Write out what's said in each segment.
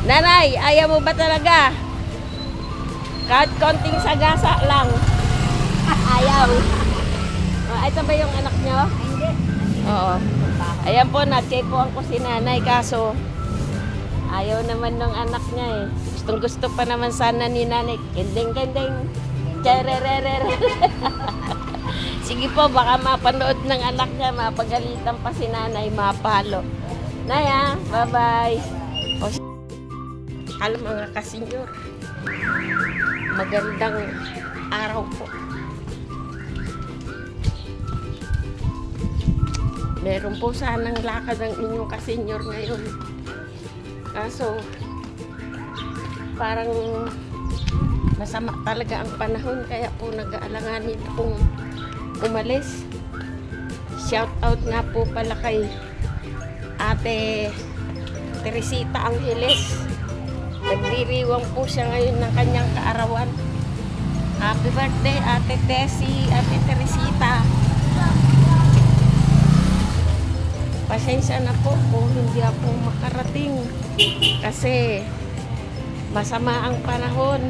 Nanay, ayaw mo ba talaga? Kahit konting sagasa lang. Ayaw. Ito ba yung anak nyo? Hindi. Oo. Ayan po, na-check-on ko si nanay kaso ayaw naman ng anak niya eh. Gustong gusto pa naman sana ni nanay. Kending-kending. Cherererer. Sige po, baka mapanood ng anak niya, mapagalitan pa si nanay, mapalo. Naya, bye-bye. Alam mga kasenyor, magandang araw po. Meron po sanang lakad ang inyong kasenyor ngayon. Kaso, parang masama talaga ang panahon kaya po nag-aalanganin pong umalis. Shout out nga po pala kay Ate Teresita Angeles. Nagdiriwang po siya ngayon ng kanyang kaarawan. Happy birthday Ate Tessie, Ate Teresita. Pasensya na po kung hindi ako makarating kasi masama ang panahon.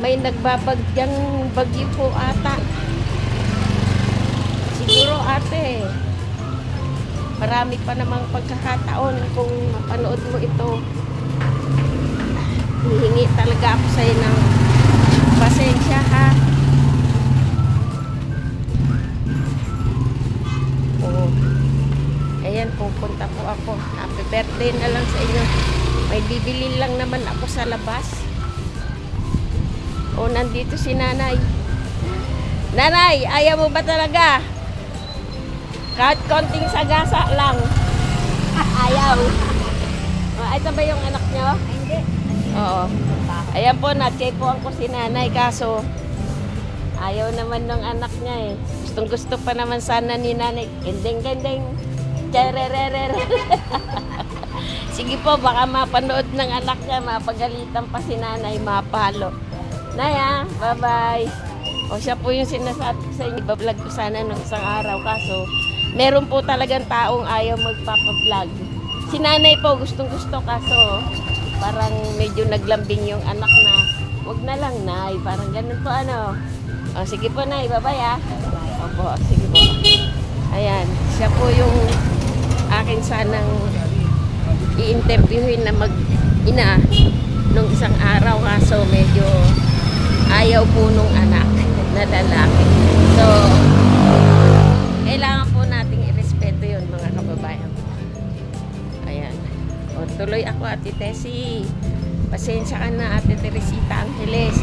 May nagbabagyang bagyo po ata. Siguro ate, marami pa namang pagkakataon kung mapanood mo ito. Hihingi talaga ako sa'yo ng pasensya ha. Oh. Ayan, pupunta po ako. Happy birthday na lang sa inyo. May bibili lang naman ako sa labas. O, nandito si nanay. Nanay, ayaw mo ba talaga? Kahit konting sagasa lang. Ayaw. Ito ba yung anak nyo? Hindi. Oo. Ayan po, na-check-on ko si nanay kaso ayaw naman ng anak niya eh. Gustong gusto pa naman sana ni nanay. Kending-kending. Cherererer. Sige po, baka mapanood ng anak niya, mapagalitan pa si nanay, mapalo. Naya, bye-bye. O siya po yung sinasabi ko sa inyo, iba-vlog ko sana nung isang araw kaso meron po talagang taong ayaw magpapablog. Si nanay po gustong-gusto kaso parang medyo naglambing yung anak na wag na lang nay, parang ganun po ano. O sige po nay, bye-bye ah. Opo, sige po. Ayan, siya po yung akin sanang i-interviewin na mag-ina nung isang araw kaso medyo ayaw po nung anak na lalaki. So, kailangan po nating irespeto yun mga kababayan. Ayan. O, tuloy ako Ate Tessie. Pasensya ka na Ate Teresita Angeles.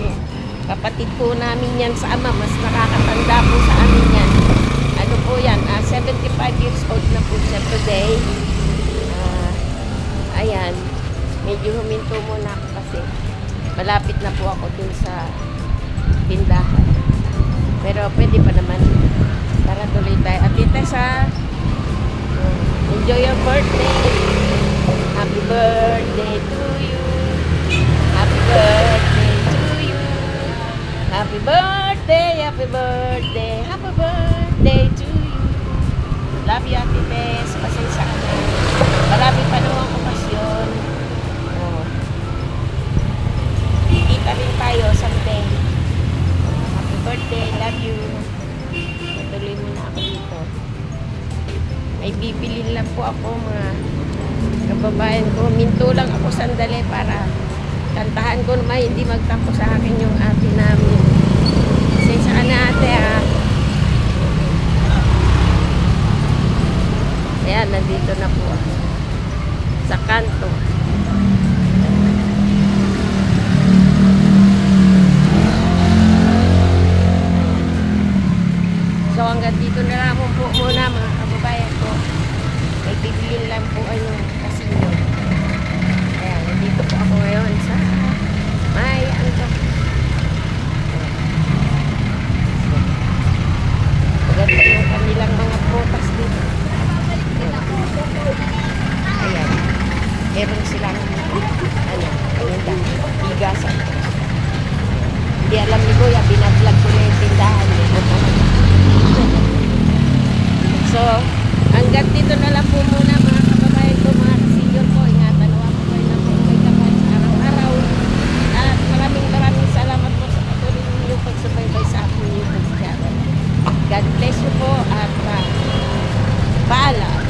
Kapatid po namin yan sa ama. Mas nakakatanda po sa amin yan. Ano po yan? 75 years old na po siya today. Ayan. Medyo huminto muna ako kasi malapit na po ako dun sa tindahan. Pero pwede pa naman. Tara tuloy tayo. At Tessa, enjoy your birthday. Happy birthday to you. Happy birthday to you. Happy birthday, happy birthday, happy birthday to you. Love you, Ate Tess. Pasensya ka na. Marami pa naman okasyon. Kita rin tayo someday. Happy birthday, love you. Tuloy muna ako dito. May bibili lang po ako mga kababayan ko. Minto lang ako sandali para kantahan ko naman hindi magtampo sa akin yung ate namin. Pasensya ka na ate ha. Ayan, nandito na po sa kanto. So hanggang dito na lang po muna mga kababayan ko. May bibilin lang po ano kasino. Ayan, nandito po ako ngayon sa may ano. Maganda yung kanilang mga prutas dito. Ayan. Meron silang ano, bigasan. Hindi alam ni Kuya, binablog ko na yung tindahan. So, hanggang dito na lang po muna mga kababayan ko, mga senior ko. Ingatan, huwag ko kayo God bless you po at paalam.